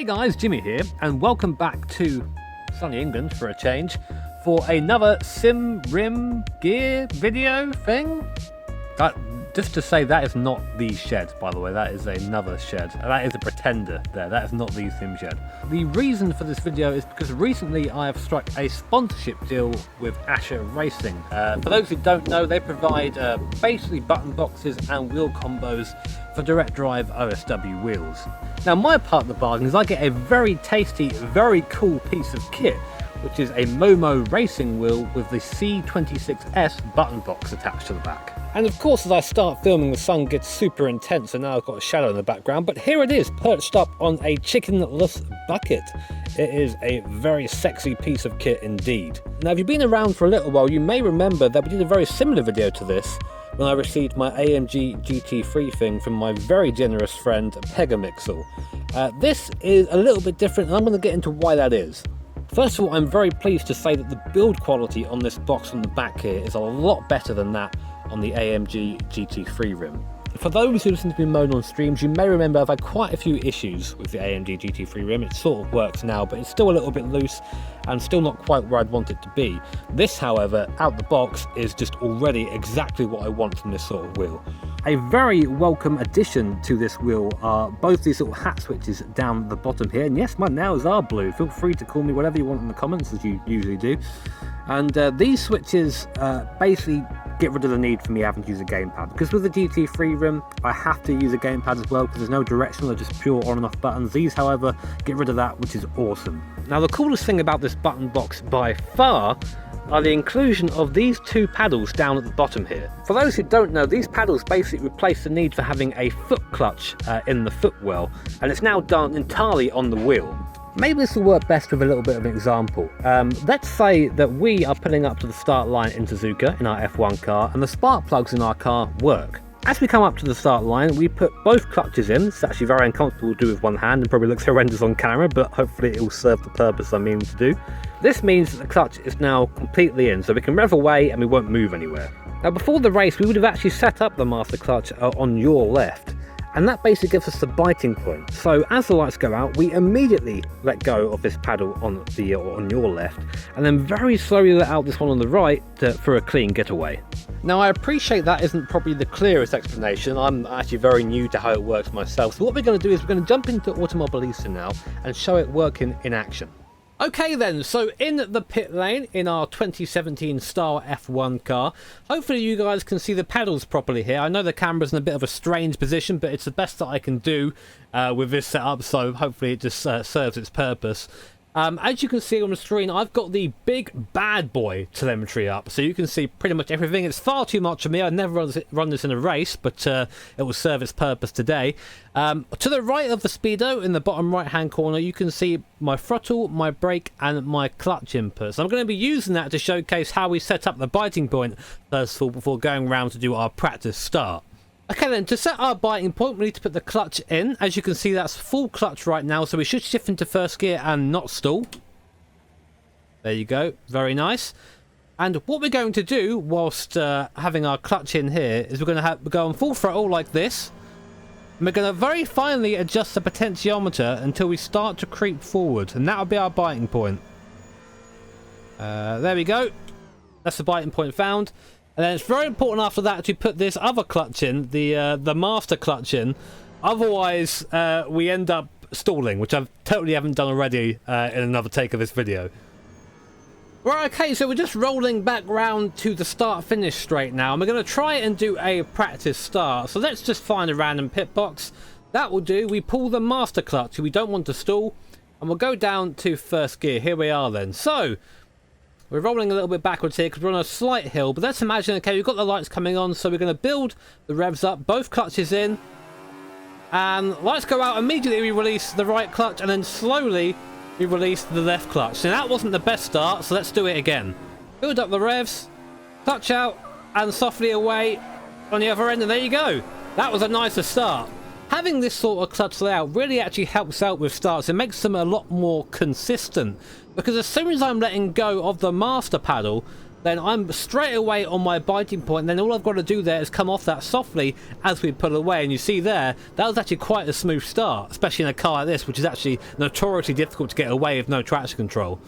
Hey guys, Jimmy here, and welcome back to sunny England for a change for another sim rim gear video thing. Just to say, that is not the shed, by the way. That is another shed. That is a pretender there. That is not the sim shed. The reason for this video is because recently I have struck a sponsorship deal with Asher Racing. For those who don't know, they provide basically button boxes and wheel combos for direct drive OSW wheels. Now, my part of the bargain is I get a very tasty, very cool piece of kit, which is a Momo racing wheel with the C26S button box attached to the back. And of course, as I start filming, the sun gets super intense, and now I've got a shadow in the background, but here it is, perched up on a chickenless bucket. It is a very sexy piece of kit indeed. Now, if you've been around for a little while, you may remember that we did a very similar video to this when I received my AMG GT3 thing from my very generous friend Pegamixel. This is a little bit different, and I'm going to get into why that is. First of all, I'm very pleased to say that the build quality on this box on the back here is a lot better than that on the AMG GT3 rim. For those who listen to me moan on streams, you may remember I've had quite a few issues with the AMG GT3 rim. It sort of works now, but it's still a little bit loose and still not quite where I'd want it to be. This, however, out the box, is just already exactly what I want from this sort of wheel. A very welcome addition to this wheel are both these little hat switches down the bottom here. And yes, my nails are blue. Feel free to call me whatever you want in the comments, as you usually do. And these switches basically get rid of the need for me having to use a gamepad, because with the GT3 rim I have to use a gamepad as well, because there's no directional, they're just pure on and off buttons. These, however, get rid of that, which is awesome. Now, the coolest thing about this button box by far are the inclusion of these two paddles down at the bottom here. For those who don't know, these paddles basically replace the need for having a foot clutch in the footwell, and it's now done entirely on the wheel. Maybe this will work best with a little bit of an example. Let's say that we are pulling up to the start line in Suzuka in our F1 car, and the spark plugs in our car work. As we come up to the start line, we put both clutches in. It's actually very uncomfortable to do with one hand and probably looks horrendous on camera, but hopefully it will serve the purpose I'm meaning to do. This means that the clutch is now completely in, so we can rev away and we won't move anywhere. Now, before the race, we would have actually set up the master clutch on your left, and that basically gives us the biting point. So as the lights go out, we immediately let go of this paddle on your left, and then very slowly let out this one on the right for a clean getaway. Now, I appreciate that isn't probably the clearest explanation. I'm actually very new to how it works myself. So what we're going to do is we're going to jump into Automobilista now and show it working in action. Okay then, so in the pit lane in our 2017 style F1 car, hopefully you guys can see the pedals properly here. I know the camera's in a bit of a strange position, but it's the best that I can do with this setup, so hopefully it just serves its purpose. As you can see on the screen, I've got the big bad boy telemetry up, so you can see pretty much everything. It's far too much for me. I'd never run this in a race, but it will serve its purpose today. To the right of the speedo, in the bottom right hand corner, you can see my throttle, my brake and my clutch inputs. I'm going to be using that to showcase how we set up the biting point first of all before going around to do our practice start. Okay then, to set our biting point, we need to put the clutch in. As you can see, that's full clutch right now, so we should shift into first gear and not stall. There you go, very nice. And what we're going to do whilst having our clutch in here is we're going to go on full throttle like this. And we're going to very finely adjust the potentiometer until we start to creep forward, and that'll be our biting point. There we go. That's the biting point found. And then it's very important after that to put this other clutch in, the master clutch in. Otherwise, we end up stalling, which I totally haven't done already in another take of this video. Right, okay, so we're just rolling back round to the start-finish straight now, and we're going to try and do a practice start. So let's just find a random pit box. That will do. We pull the master clutch, we don't want to stall, and we'll go down to first gear. Here we are then. So we're rolling a little bit backwards here because we're on a slight hill, but let's imagine, okay, we've got the lights coming on, so we're going to build the revs up, both clutches in, and lights go out. Immediately we release the right clutch, and then slowly we release the left clutch. Now, that wasn't the best start, so let's do it again. Build up the revs, clutch out, and softly away on the other end, and there you go. That was a nicer start. Having this sort of clutch layout really actually helps out with starts. It makes them a lot more consistent, because as soon as I'm letting go of the master paddle, then I'm straight away on my biting point, and then all I've got to do there is come off that softly as we pull away. And you see there, that was actually quite a smooth start, especially in a car like this, which is actually notoriously difficult to get away with no traction control.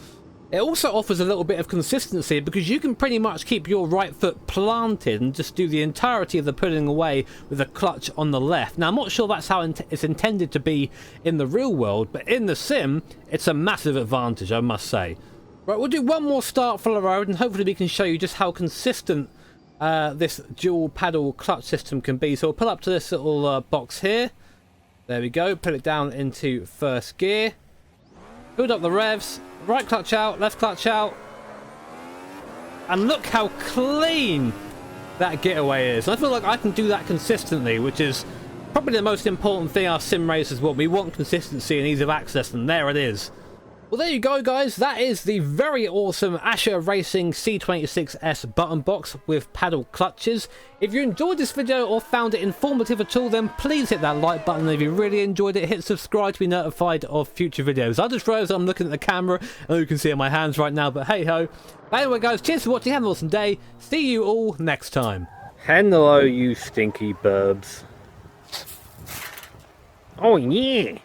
It also offers a little bit of consistency because you can pretty much keep your right foot planted and just do the entirety of the pulling away with the clutch on the left. Now, I'm not sure that's how it's intended to be in the real world, but in the sim, it's a massive advantage, I must say. Right, we'll do one more start for the road, and hopefully we can show you just how consistent this dual paddle clutch system can be. So we'll pull up to this little box here. There we go, put it down into first gear. Build up the revs. Right clutch out, left clutch out. And look how clean that getaway is. I feel like I can do that consistently, which is probably the most important thing our sim racers want. We want consistency and ease of access, and there it is. Well, there you go, guys. That is the very awesome Asher Racing C26S button box with paddle clutches. If you enjoyed this video or found it informative at all, then please hit that like button. If you really enjoyed it, hit subscribe to be notified of future videos. I just realised I'm looking at the camera, and you can see it in my hands right now, but hey ho. Anyway, guys, cheers for watching. Have an awesome day. See you all next time. Hello, you stinky burbs. Oh yeah.